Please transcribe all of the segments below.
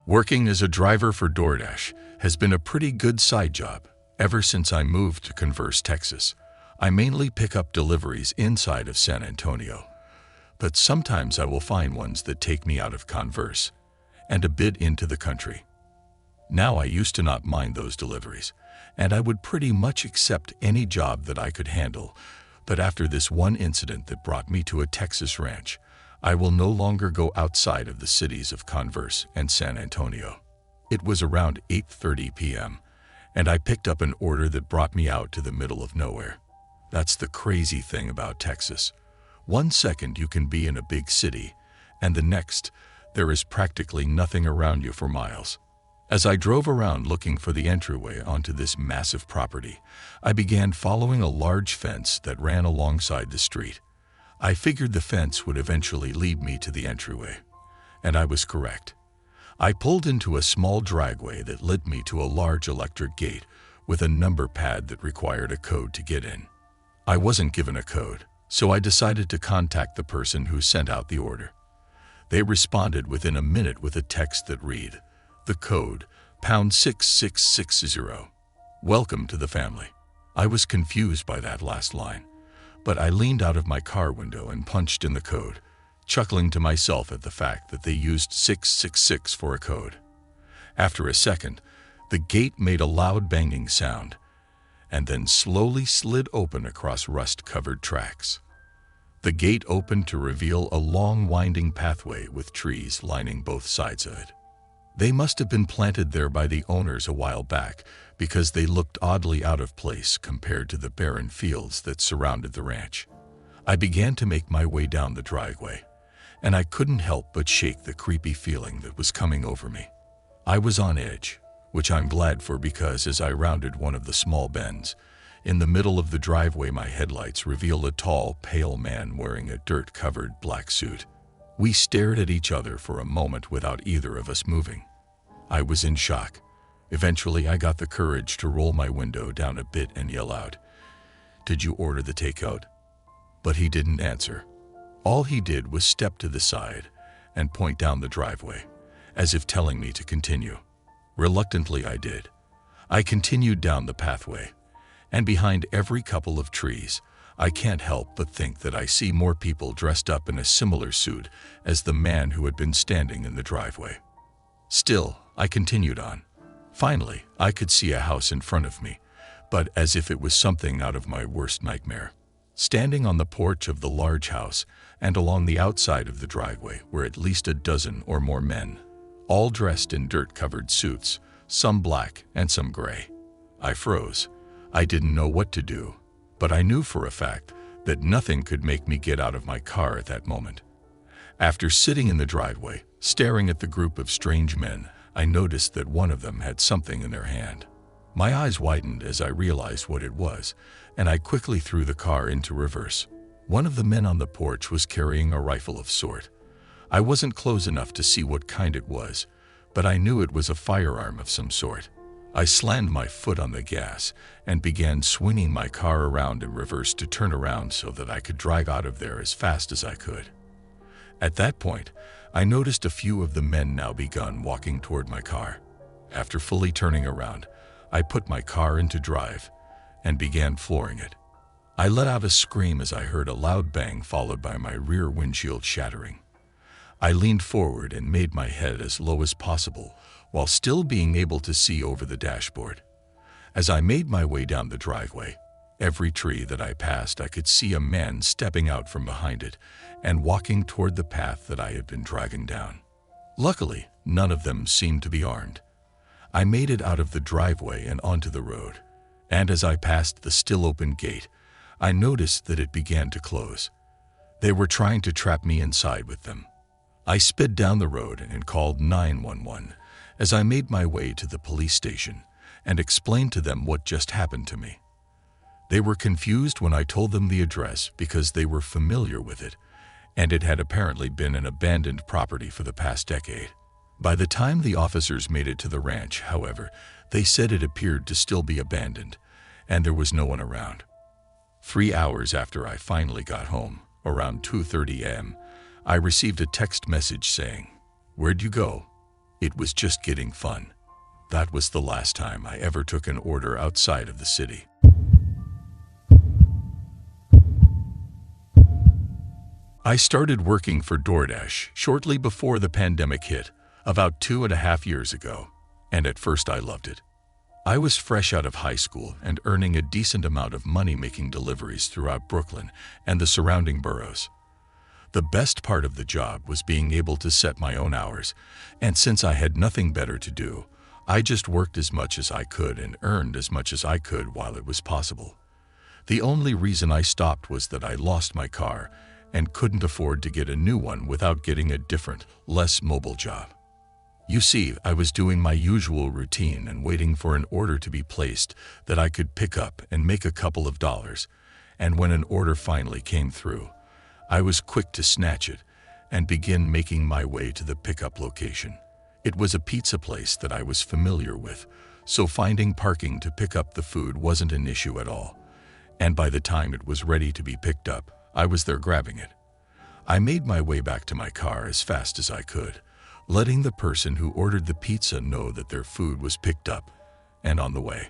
Working as a driver for DoorDash has been a pretty good side job ever since I moved to Converse, Texas. I mainly pick up deliveries inside of San Antonio, but sometimes I will find ones that take me out of Converse and a bit into the country. Now, I used to not mind those deliveries, and I would pretty much accept any job that I could handle, but after this one incident that brought me to a Texas ranch, I will no longer go outside of the cities of Converse and San Antonio. It was around 8:30 p.m., and I picked up an order that brought me out to the middle of nowhere. That's the crazy thing about Texas. One second you can be in a big city, and the next, there is practically nothing around you for miles. As I drove around looking for the entryway onto this massive property, I began following a large fence that ran alongside the street. I figured the fence would eventually lead me to the entryway, and I was correct. I pulled into a small driveway that led me to a large electric gate with a number pad that required a code to get in. I wasn't given a code, so I decided to contact the person who sent out the order. They responded within a minute with a text that read, "The code, #6660. Welcome to the family." I was confused by that last line, but I leaned out of my car window and punched in the code, chuckling to myself at the fact that they used 666 for a code. After a second, the gate made a loud banging sound, and then slowly slid open across rust-covered tracks. The gate opened to reveal a long winding pathway with trees lining both sides of it. They must have been planted there by the owners a while back because they looked oddly out of place compared to the barren fields that surrounded the ranch. I began to make my way down the driveway, and I couldn't help but shake the creepy feeling that was coming over me. I was on edge, which I'm glad for because as I rounded one of the small bends, in the middle of the driveway my headlights revealed a tall, pale man wearing a dirt-covered black suit. We stared at each other for a moment without either of us moving. I was in shock. Eventually, I got the courage to roll my window down a bit and yell out, "Did you order the takeout?" But he didn't answer. All he did was step to the side and point down the driveway, as if telling me to continue. Reluctantly, I did. I continued down the pathway, and behind every couple of trees, I can't help but think that I see more people dressed up in a similar suit as the man who had been standing in the driveway. Still, I continued on. Finally, I could see a house in front of me, but as if it was something out of my worst nightmare. Standing on the porch of the large house and along the outside of the driveway were at least a dozen or more men, all dressed in dirt-covered suits, some black and some gray. I froze. I didn't know what to do, but I knew for a fact that nothing could make me get out of my car at that moment. After sitting in the driveway, staring at the group of strange men, I noticed that one of them had something in their hand. My eyes widened as I realized what it was, and I quickly threw the car into reverse. One of the men on the porch was carrying a rifle of sort. I wasn't close enough to see what kind it was, but I knew it was a firearm of some sort. I slammed my foot on the gas and began swinging my car around in reverse to turn around so that I could drive out of there as fast as I could. At that point, I noticed a few of the men now begun walking toward my car. After fully turning around, I put my car into drive and began flooring it. I let out a scream as I heard a loud bang followed by my rear windshield shattering. I leaned forward and made my head as low as possible while still being able to see over the dashboard. As I made my way down the driveway, every tree that I passed I could see a man stepping out from behind it and walking toward the path that I had been driving down. Luckily, none of them seemed to be armed. I made it out of the driveway and onto the road, and as I passed the still open gate, I noticed that it began to close. They were trying to trap me inside with them. I sped down the road and called 911 as I made my way to the police station and explained to them what just happened to me. They were confused when I told them the address because they were familiar with it, and it had apparently been an abandoned property for the past decade. By the time the officers made it to the ranch, however, they said it appeared to still be abandoned, and there was no one around. 3 hours after I finally got home, around 2:30 a.m., I received a text message saying, "Where'd you go?" It was just getting fun. That was the last time I ever took an order outside of the city. I started working for DoorDash shortly before the pandemic hit, about 2.5 years ago, and at first I loved it. I was fresh out of high school and earning a decent amount of money making deliveries throughout Brooklyn and the surrounding boroughs. The best part of the job was being able to set my own hours, and since I had nothing better to do, I just worked as much as I could and earned as much as I could while it was possible. The only reason I stopped was that I lost my car and couldn't afford to get a new one without getting a different, less mobile job. You see, I was doing my usual routine and waiting for an order to be placed that I could pick up and make a couple of dollars, and when an order finally came through, I was quick to snatch it and begin making my way to the pickup location. It was a pizza place that I was familiar with, so finding parking to pick up the food wasn't an issue at all, and by the time it was ready to be picked up, I was there grabbing it. I made my way back to my car as fast as I could, letting the person who ordered the pizza know that their food was picked up and on the way.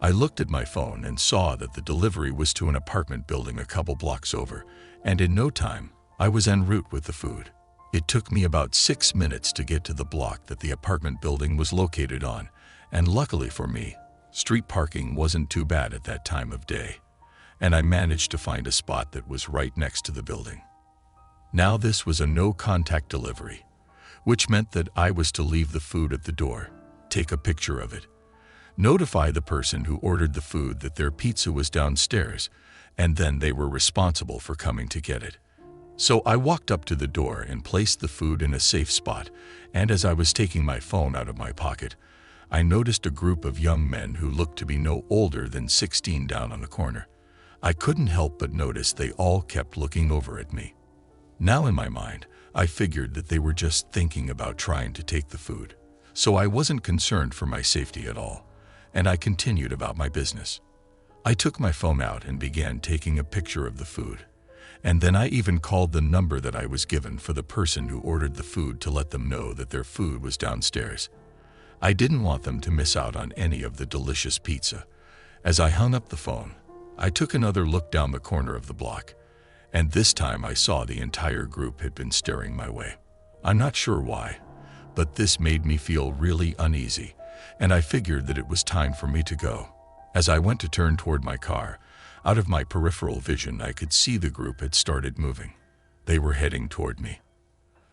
I looked at my phone and saw that the delivery was to an apartment building a couple blocks over, and in no time, I was en route with the food. It took me about 6 minutes to get to the block that the apartment building was located on, and luckily for me, street parking wasn't too bad at that time of day, and I managed to find a spot that was right next to the building. Now this was a no-contact delivery, which meant that I was to leave the food at the door, take a picture of it, notify the person who ordered the food that their pizza was downstairs, and then they were responsible for coming to get it. So I walked up to the door and placed the food in a safe spot, and as I was taking my phone out of my pocket, I noticed a group of young men who looked to be no older than 16 down on the corner. I couldn't help but notice they all kept looking over at me. Now in my mind, I figured that they were just thinking about trying to take the food, so I wasn't concerned for my safety at all, and I continued about my business. I took my phone out and began taking a picture of the food, and then I even called the number that I was given for the person who ordered the food to let them know that their food was downstairs. I didn't want them to miss out on any of the delicious pizza. As I hung up the phone, I took another look down the corner of the block, and this time I saw the entire group had been staring my way. I'm not sure why, but this made me feel really uneasy, and I figured that it was time for me to go. As I went to turn toward my car, out of my peripheral vision I could see the group had started moving. They were heading toward me.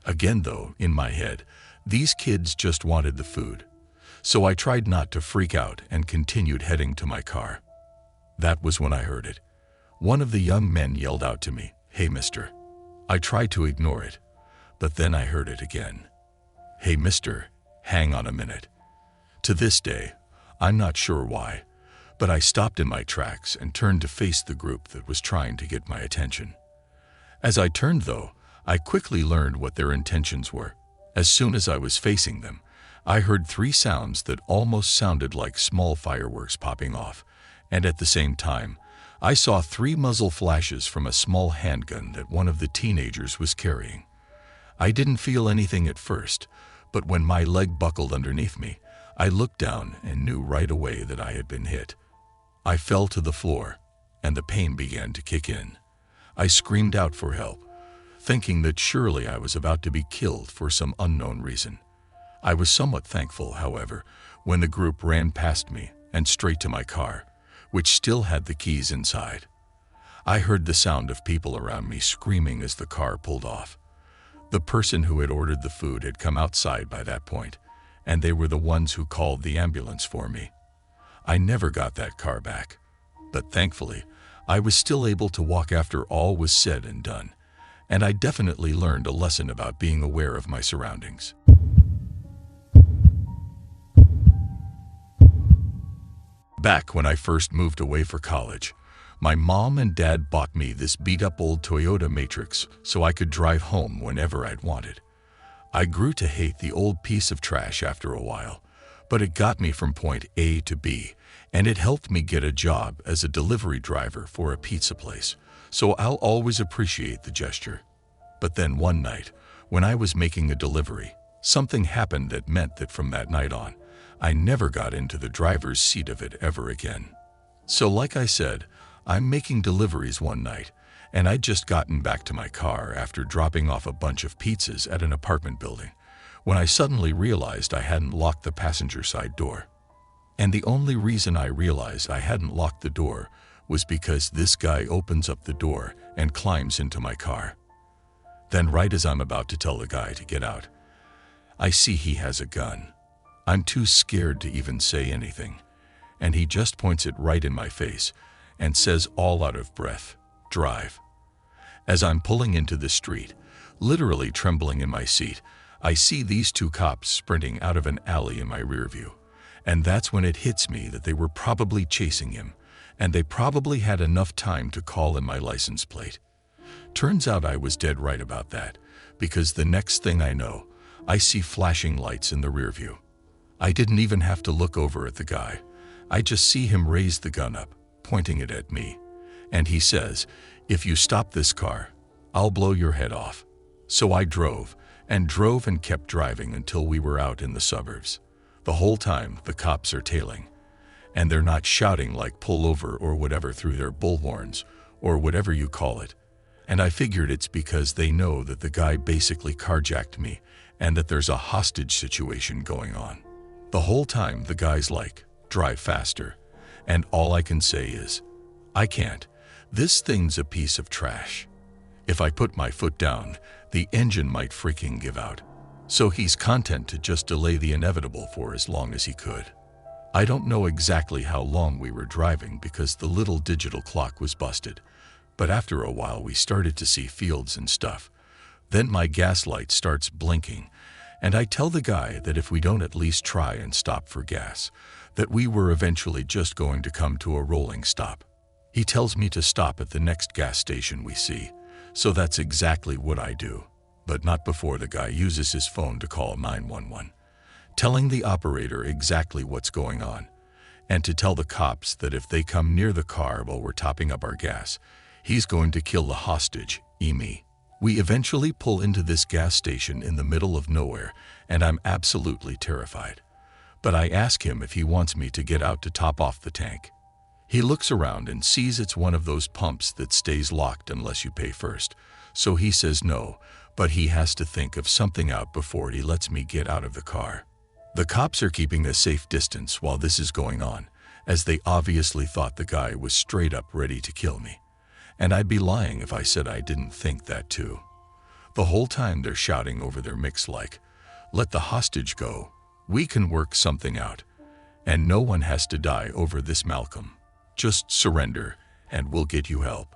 Again though, in my head, these kids just wanted the food, so I tried not to freak out and continued heading to my car. That was when I heard it. One of the young men yelled out to me, "Hey, mister." I tried to ignore it, but then I heard it again. "Hey, mister, hang on a minute." To this day, I'm not sure why, but I stopped in my tracks and turned to face the group that was trying to get my attention. As I turned though, I quickly learned what their intentions were. As soon as I was facing them, I heard 3 sounds that almost sounded like small fireworks popping off, and at the same time, I saw 3 muzzle flashes from a small handgun that one of the teenagers was carrying. I didn't feel anything at first, but when my leg buckled underneath me, I looked down and knew right away that I had been hit. I fell to the floor, and the pain began to kick in. I screamed out for help, thinking that surely I was about to be killed for some unknown reason. I was somewhat thankful, however, when the group ran past me and straight to my car, which still had the keys inside. I heard the sound of people around me screaming as the car pulled off. The person who had ordered the food had come outside by that point, and they were the ones who called the ambulance for me. I never got that car back, but thankfully, I was still able to walk after all was said and done, and I definitely learned a lesson about being aware of my surroundings. Back when I first moved away for college, my mom and dad bought me this beat-up old Toyota Matrix so I could drive home whenever I'd wanted. I grew to hate the old piece of trash after a while, but it got me from point A to B, and it helped me get a job as a delivery driver for a pizza place, so I'll always appreciate the gesture. But then one night, when I was making a delivery, Something happened that meant that from that night on, I never got into the driver's seat of it ever again. So like I said, I'm making deliveries one night, and I'd just gotten back to my car after dropping off a bunch of pizzas at an apartment building, when I suddenly realized I hadn't locked the passenger side door. And the only reason I realized I hadn't locked the door was because this guy opens up the door and climbs into my car. Then right as I'm about to tell the guy to get out, I see he has a gun. I'm too scared to even say anything, and he just points it right in my face and says all out of breath, "Drive." As I'm pulling into the street, literally trembling in my seat, I see these two cops sprinting out of an alley in my rear view, and that's when it hits me that they were probably chasing him, and they probably had enough time to call in my license plate. Turns out I was dead right about that, because the next thing I know, I see flashing lights in the rear view. I didn't even have to look over at the guy. I just see him raise the gun up, pointing it at me, and he says, "If you stop this car, I'll blow your head off." So I drove and kept driving until we were out in the suburbs. The whole time the cops are tailing, and they're not shouting like "pull over" or whatever through their bullhorns, or whatever you call it. And I figured it's because they know that the guy basically carjacked me and that there's a hostage situation going on. The whole time the guy's like, "Drive faster," and all I can say is, "I can't. This thing's a piece of trash. If I put my foot down, the engine might freaking give out." So he's content to just delay the inevitable for as long as he could. I don't know exactly how long we were driving because the little digital clock was busted, but after a while we started to see fields and stuff. Then my gas light starts blinking, and I tell the guy that if we don't at least try and stop for gas, that we were eventually just going to come to a rolling stop. He tells me to stop at the next gas station we see, so that's exactly what I do, but not before the guy uses his phone to call 911, telling the operator exactly what's going on, and to tell the cops that if they come near the car while we're topping up our gas, he's going to kill the hostage, me. We eventually pull into this gas station in the middle of nowhere, and I'm absolutely terrified. But I ask him if he wants me to get out to top off the tank. He looks around and sees it's one of those pumps that stays locked unless you pay first, so he says no, but he has to think of something out before he lets me get out of the car. The cops are keeping a safe distance while this is going on, as they obviously thought the guy was straight up ready to kill me. And I'd be lying if I said I didn't think that too. The whole time they're shouting over their mix like, "Let the hostage go. We can work something out. And no one has to die over this, Malcolm. Just surrender, and we'll get you help."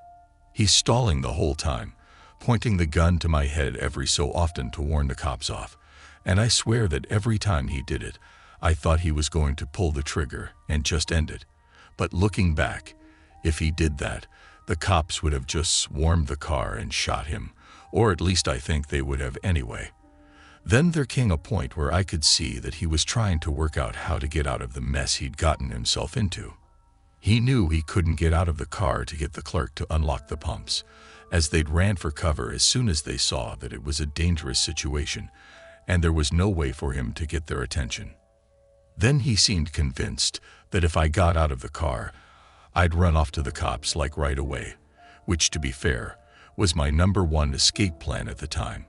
He's stalling the whole time, pointing the gun to my head every so often to warn the cops off. And I swear that every time he did it, I thought he was going to pull the trigger and just end it. But looking back, if he did that, the cops would have just swarmed the car and shot him, or at least I think they would have anyway. Then there came a point where I could see that he was trying to work out how to get out of the mess he'd gotten himself into. He knew he couldn't get out of the car to get the clerk to unlock the pumps, as they'd ran for cover as soon as they saw that it was a dangerous situation, and there was no way for him to get their attention. Then he seemed convinced that if I got out of the car, I'd run off to the cops like right away, which, to be fair, was my #1 escape plan at the time.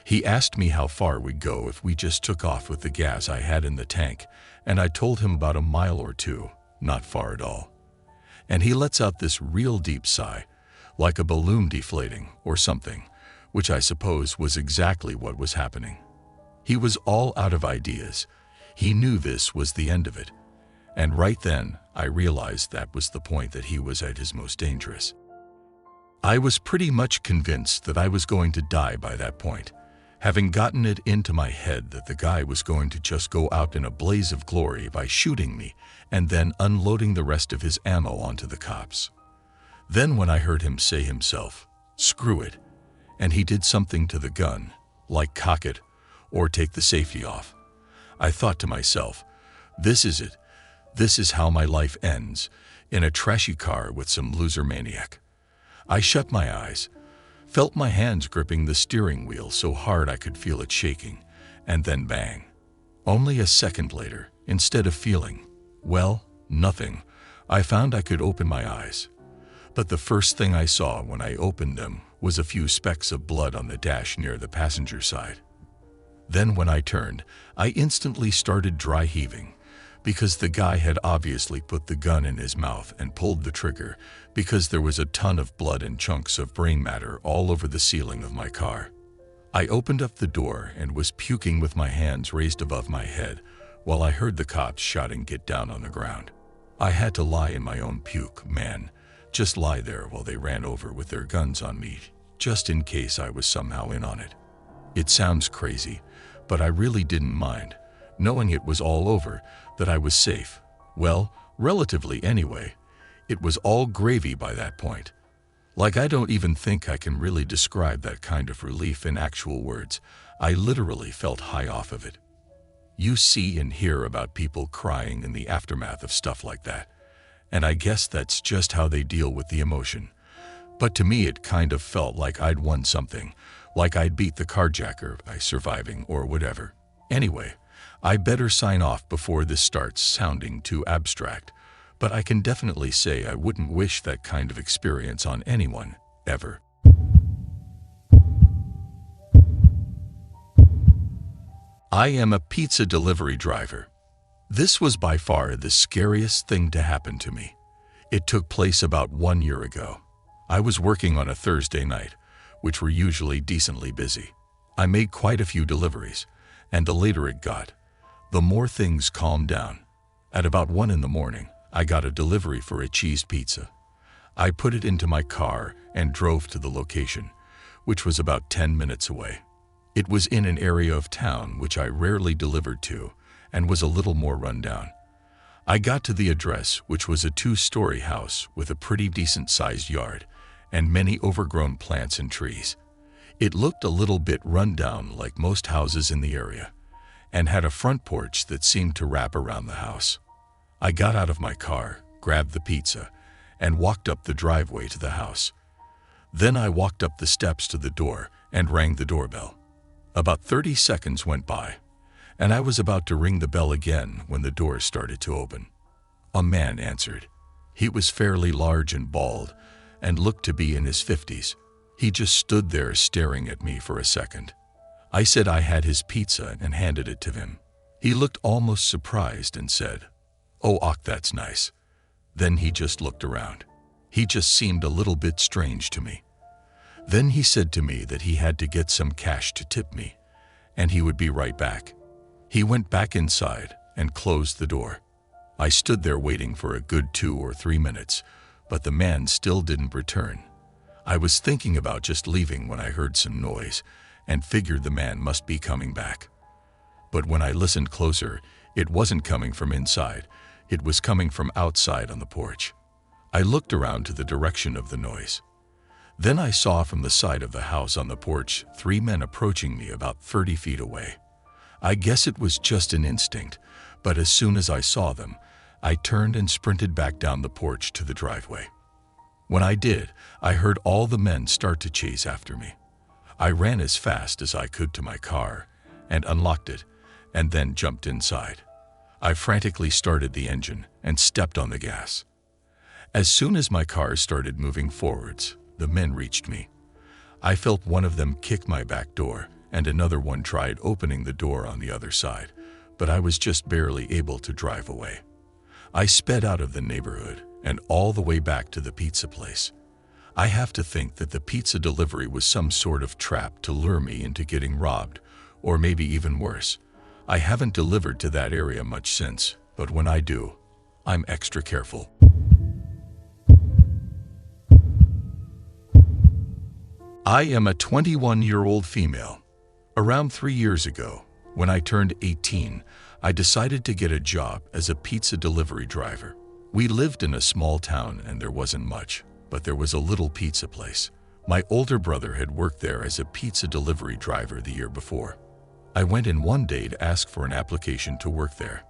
He asked me how far we'd go if we just took off with the gas I had in the tank, and I told him about a mile or two, not far at all. And he lets out this real deep sigh, like a balloon deflating or something, which I suppose was exactly what was happening. He was all out of ideas. He knew this was the end of it. And right then, I realized that was the point that he was at his most dangerous. I was pretty much convinced that I was going to die by that point, having gotten it into my head that the guy was going to just go out in a blaze of glory by shooting me and then unloading the rest of his ammo onto the cops. Then when I heard him say himself, "Screw it," and he did something to the gun, like cock it or take the safety off, I thought to myself, this is it. This is how my life ends, in a trashy car with some loser maniac. I shut my eyes, felt my hands gripping the steering wheel so hard I could feel it shaking, and then bang. Only a second later, instead of feeling, well, nothing, I found I could open my eyes. But the first thing I saw when I opened them was a few specks of blood on the dash near the passenger side. Then when I turned, I instantly started dry heaving, because the guy had obviously put the gun in his mouth and pulled the trigger, because there was a ton of blood and chunks of brain matter all over the ceiling of my car. I opened up the door and was puking with my hands raised above my head while I heard the cops shouting, "Get down on the ground." I had to lie in my own puke, man. Just lie there while they ran over with their guns on me, just in case I was somehow in on it. It sounds crazy, but I really didn't mind, knowing it was all over, that I was safe. Well, relatively anyway. It was all gravy by that point. Like, I don't even think I can really describe that kind of relief in actual words. I literally felt high off of it. You see and hear about people crying in the aftermath of stuff like that, and I guess that's just how they deal with the emotion. But to me it kind of felt like I'd won something, like I'd beat the carjacker by surviving or whatever. Anyway, I better sign off before this starts sounding too abstract, but I can definitely say I wouldn't wish that kind of experience on anyone, ever. I am a pizza delivery driver. This was by far the scariest thing to happen to me. It took place about 1 year ago. I was working on a Thursday night, which were usually decently busy. I made quite a few deliveries, and the later it got, the more things calmed down. At about 1 in the morning, I got a delivery for a cheese pizza. I put it into my car and drove to the location, which was about 10 minutes away. It was in an area of town which I rarely delivered to and was a little more rundown. I got to the address, which was a 2-story house with a pretty decent-sized yard and many overgrown plants and trees. It looked a little bit run down like most houses in the area, and had a front porch that seemed to wrap around the house. I got out of my car, grabbed the pizza, and walked up the driveway to the house. Then I walked up the steps to the door and rang the doorbell. About 30 seconds went by, and I was about to ring the bell again when the door started to open. A man answered. He was fairly large and bald, and looked to be in his 50s. He just stood there staring at me for a second. I said I had his pizza and handed it to him. He looked almost surprised and said, "Oh, that's nice." Then he just looked around. He just seemed a little bit strange to me. Then he said to me that he had to get some cash to tip me, and he would be right back. He went back inside and closed the door. I stood there waiting for a good 2 or 3 minutes, but the man still didn't return. I was thinking about just leaving when I heard some noise and figured the man must be coming back. But when I listened closer, it wasn't coming from inside. It was coming from outside on the porch. I looked around to the direction of the noise. Then I saw from the side of the house on the porch 3 men approaching me about 30 feet away. I guess it was just an instinct, but as soon as I saw them, I turned and sprinted back down the porch to the driveway. When I did, I heard all the men start to chase after me. I ran as fast as I could to my car and unlocked it, and then jumped inside. I frantically started the engine and stepped on the gas. As soon as my car started moving forwards, the men reached me. I felt one of them kick my back door, and another one tried opening the door on the other side, but I was just barely able to drive away. I sped out of the neighborhood and all the way back to the pizza place. I have to think that the pizza delivery was some sort of trap to lure me into getting robbed, or maybe even worse. I haven't delivered to that area much since, but when I do, I'm extra careful. I am a 21-year-old female. Around 3 years ago, when I turned 18, I decided to get a job as a pizza delivery driver. We lived in a small town and there wasn't much, but there was a little pizza place. My older brother had worked there as a pizza delivery driver the year before. I went in one day to ask for an application to work there.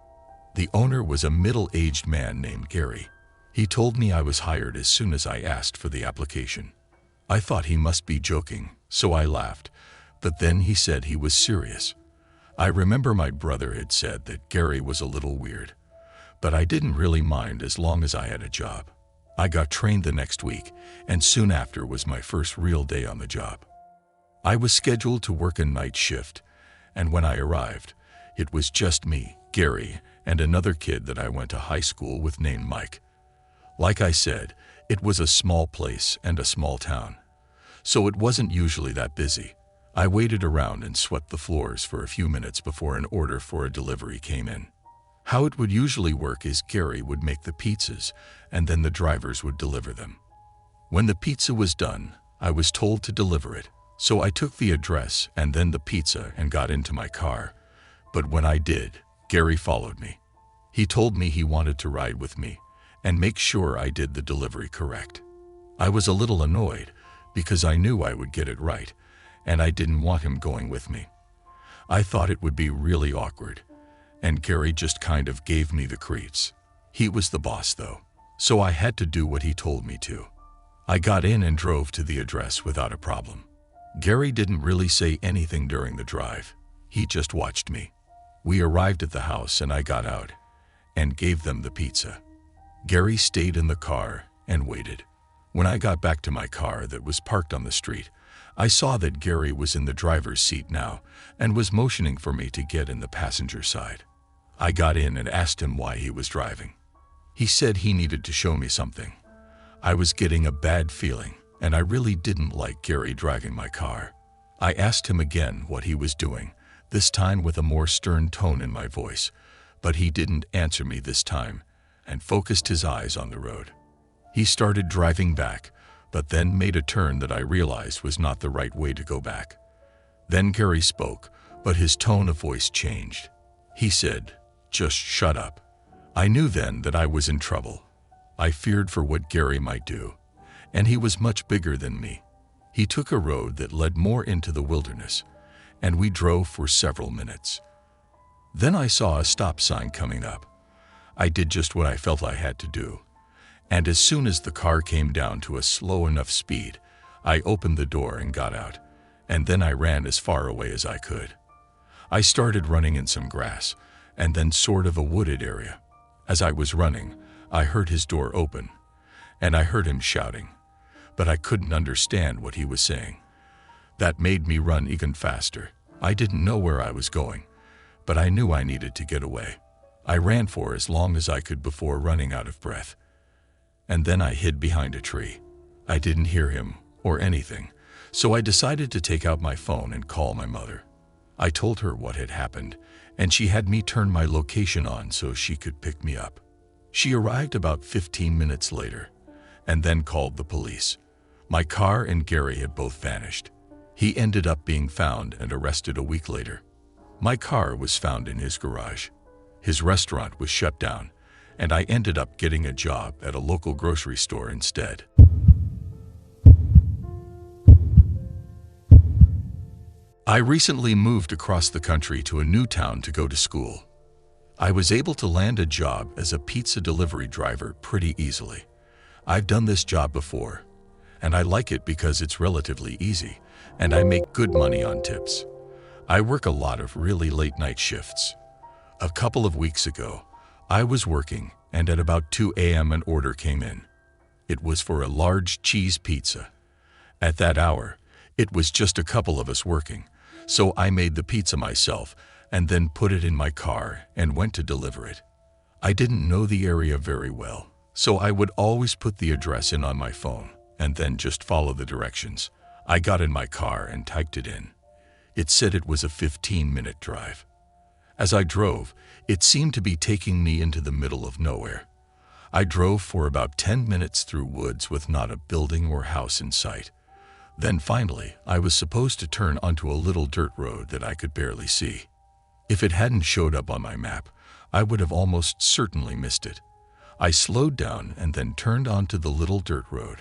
The owner was a middle-aged man named Gary. He told me I was hired as soon as I asked for the application. I thought he must be joking, so I laughed, but then he said he was serious. I remember my brother had said that Gary was a little weird, but I didn't really mind as long as I had a job. I got trained the next week, and soon after was my first real day on the job. I was scheduled to work a night shift, and when I arrived, it was just me, Gary, and another kid that I went to high school with named Mike. Like I said, it was a small place and a small town, so it wasn't usually that busy. I waited around and swept the floors for a few minutes before an order for a delivery came in. How it would usually work is Gary would make the pizzas, and then the drivers would deliver them. When the pizza was done, I was told to deliver it, so I took the address and then the pizza and got into my car. But when I did, Gary followed me. He told me he wanted to ride with me and make sure I did the delivery correct. I was a little annoyed because I knew I would get it right, and I didn't want him going with me. I thought it would be really awkward, and Gary just kind of gave me the creeps. He was the boss though, so I had to do what he told me to. I got in and drove to the address without a problem. Gary didn't really say anything during the drive. He just watched me. We arrived at the house and I got out and gave them the pizza. Gary stayed in the car and waited. When I got back to my car that was parked on the street, I saw that Gary was in the driver's seat now and was motioning for me to get in the passenger side. I got in and asked him why he was driving. He said he needed to show me something. I was getting a bad feeling, and I really didn't like Gary dragging my car. I asked him again what he was doing, this time with a more stern tone in my voice, but he didn't answer me this time and focused his eyes on the road. He started driving back, but then made a turn that I realized was not the right way to go back. Then Gary spoke, but his tone of voice changed. He said, "Just shut up." I knew then that I was in trouble. I feared for what Gary might do, and he was much bigger than me. He took a road that led more into the wilderness, and we drove for several minutes. Then I saw a stop sign coming up. I did just what I felt I had to do, and as soon as the car came down to a slow enough speed, I opened the door and got out, and then I ran as far away as I could. I started running in some grass, and then sort of a wooded area. As I was running, I heard his door open, and I heard him shouting, but I couldn't understand what he was saying. That made me run even faster. I didn't know where I was going, but I knew I needed to get away. I ran for as long as I could before running out of breath, and then I hid behind a tree. I didn't hear him or anything, so I decided to take out my phone and call my mother. I told her what had happened, and she had me turn my location on so she could pick me up. She arrived about 15 minutes later, and then called the police. My car and Gary had both vanished. He ended up being found and arrested a week later. My car was found in his garage. His restaurant was shut down, and I ended up getting a job at a local grocery store instead. I recently moved across the country to a new town to go to school. I was able to land a job as a pizza delivery driver pretty easily. I've done this job before, and I like it because it's relatively easy, and I make good money on tips. I work a lot of really late night shifts. A couple of weeks ago, I was working, and at about 2 a.m. an order came in. It was for a large cheese pizza. At that hour, it was just a couple of us working, so I made the pizza myself and then put it in my car and went to deliver it. I didn't know the area very well, so I would always put the address in on my phone and then just follow the directions. I got in my car and typed it in. It said it was a 15-minute drive. As I drove, it seemed to be taking me into the middle of nowhere. I drove for about 10 minutes through woods with not a building or house in sight. Then finally, I was supposed to turn onto a little dirt road that I could barely see. If it hadn't showed up on my map, I would have almost certainly missed it. I slowed down and then turned onto the little dirt road.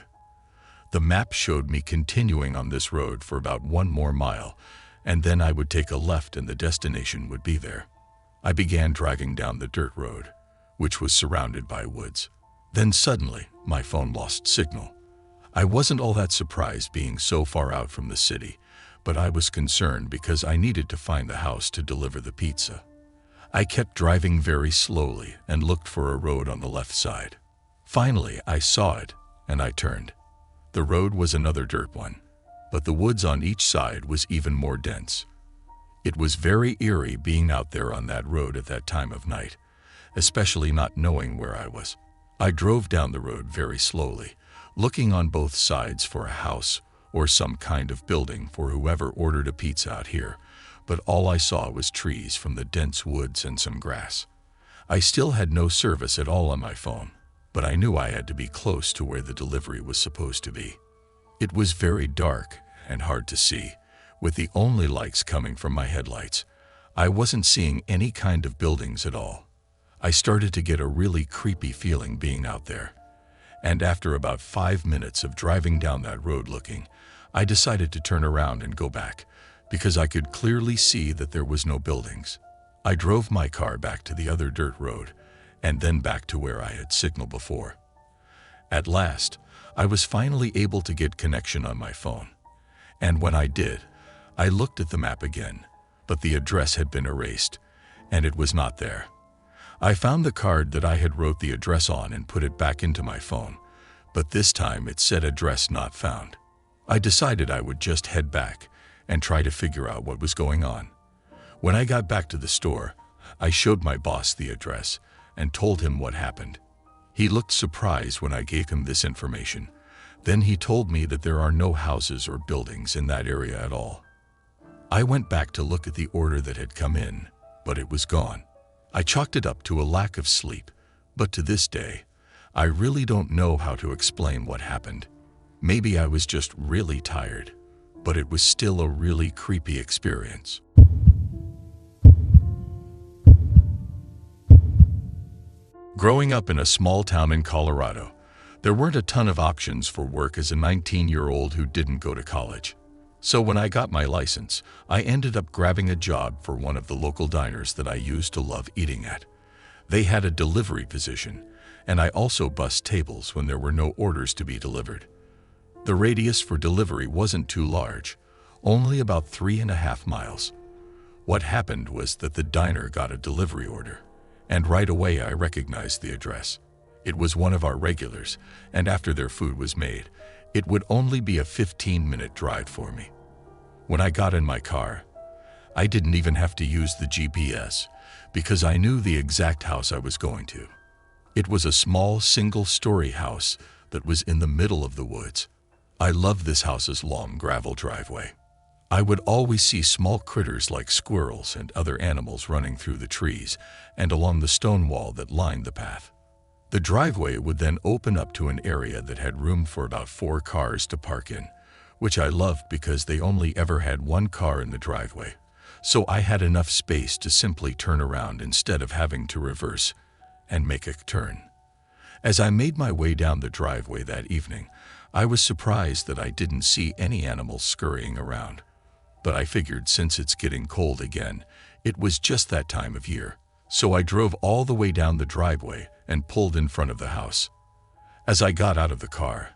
The map showed me continuing on this road for about 1 more mile, and then I would take a left and the destination would be there. I began dragging down the dirt road, which was surrounded by woods. Then suddenly, my phone lost signal. I wasn't all that surprised being so far out from the city, but I was concerned because I needed to find the house to deliver the pizza. I kept driving very slowly and looked for a road on the left side. Finally, I saw it, and I turned. The road was another dirt one, but the woods on each side was even more dense. It was very eerie being out there on that road at that time of night, especially not knowing where I was. I drove down the road very slowly, looking on both sides for a house or some kind of building for whoever ordered a pizza out here, but all I saw was trees from the dense woods and some grass. I still had no service at all on my phone, but I knew I had to be close to where the delivery was supposed to be. It was very dark and hard to see, with the only lights coming from my headlights. I wasn't seeing any kind of buildings at all. I started to get a really creepy feeling being out there. And after about 5 minutes of driving down that road looking, I decided to turn around and go back, because I could clearly see that there was no buildings. I drove my car back to the other dirt road, and then back to where I had signaled before. At last, I was finally able to get connection on my phone. And when I did, I looked at the map again, but the address had been erased, and it was not there. I found the card that I had wrote the address on and put it back into my phone, but this time it said address not found. I decided I would just head back and try to figure out what was going on. When I got back to the store, I showed my boss the address and told him what happened. He looked surprised when I gave him this information. Then he told me that there are no houses or buildings in that area at all. I went back to look at the order that had come in, but it was gone. I chalked it up to a lack of sleep, but to this day, I really don't know how to explain what happened. Maybe I was just really tired, but it was still a really creepy experience. Growing up in a small town in Colorado, there weren't a ton of options for work as a 19-year-old who didn't go to college. So when I got my license, I ended up grabbing a job for one of the local diners that I used to love eating at. They had a delivery position, and I also bussed tables when there were no orders to be delivered. The radius for delivery wasn't too large, only about 3.5 miles. What happened was that the diner got a delivery order, and right away I recognized the address. It was one of our regulars, and after their food was made, it would only be a 15-minute drive for me. When I got in my car, I didn't even have to use the GPS because I knew the exact house I was going to. It was a small single-story house that was in the middle of the woods. I loved this house's long gravel driveway. I would always see small critters like squirrels and other animals running through the trees and along the stone wall that lined the path. The driveway would then open up to an area that had room for about 4 cars to park in, which I loved because they only ever had 1 car in the driveway, so I had enough space to simply turn around instead of having to reverse and make a turn. As I made my way down the driveway that evening, I was surprised that I didn't see any animals scurrying around. But I figured since it's getting cold again, it was just that time of year, so I drove all the way down the driveway and pulled in front of the house. As I got out of the car,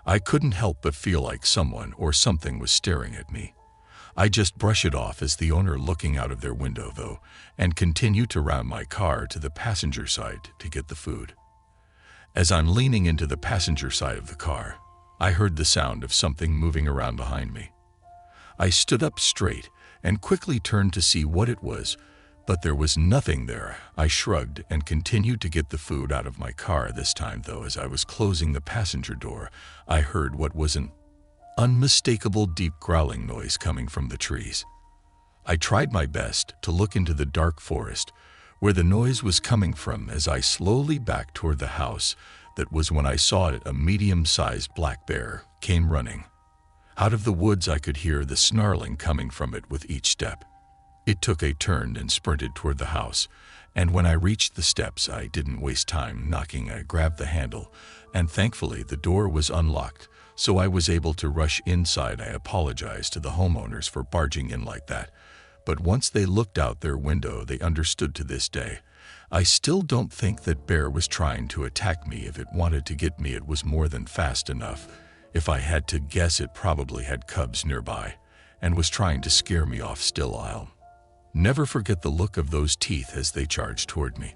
I couldn't help but feel like someone or something was staring at me. I just brushed it off as the owner looking out of their window, though, and continued to round my car to the passenger side to get the food. As I'm leaning into the passenger side of the car, I heard the sound of something moving around behind me. I stood up straight and quickly turned to see what it was, but there was nothing there. I shrugged and continued to get the food out of my car. This time, though, as I was closing the passenger door, I heard what was an unmistakable deep growling noise coming from the trees. I tried my best to look into the dark forest where the noise was coming from as I slowly backed toward the house. That was when I saw it. A medium-sized black bear came running. Out of the woods I could hear the snarling coming from it with each step. It took a turn and sprinted toward the house, and when I reached the steps, I didn't waste time knocking. I grabbed the handle, and thankfully the door was unlocked, so I was able to rush inside. I apologized to the homeowners for barging in like that, but once they looked out their window, they understood. To this day, I still don't think that bear was trying to attack me. If it wanted to get me, it was more than fast enough. If I had to guess, it probably had cubs nearby, and was trying to scare me off still. I'll never forget the look of those teeth as they charged toward me.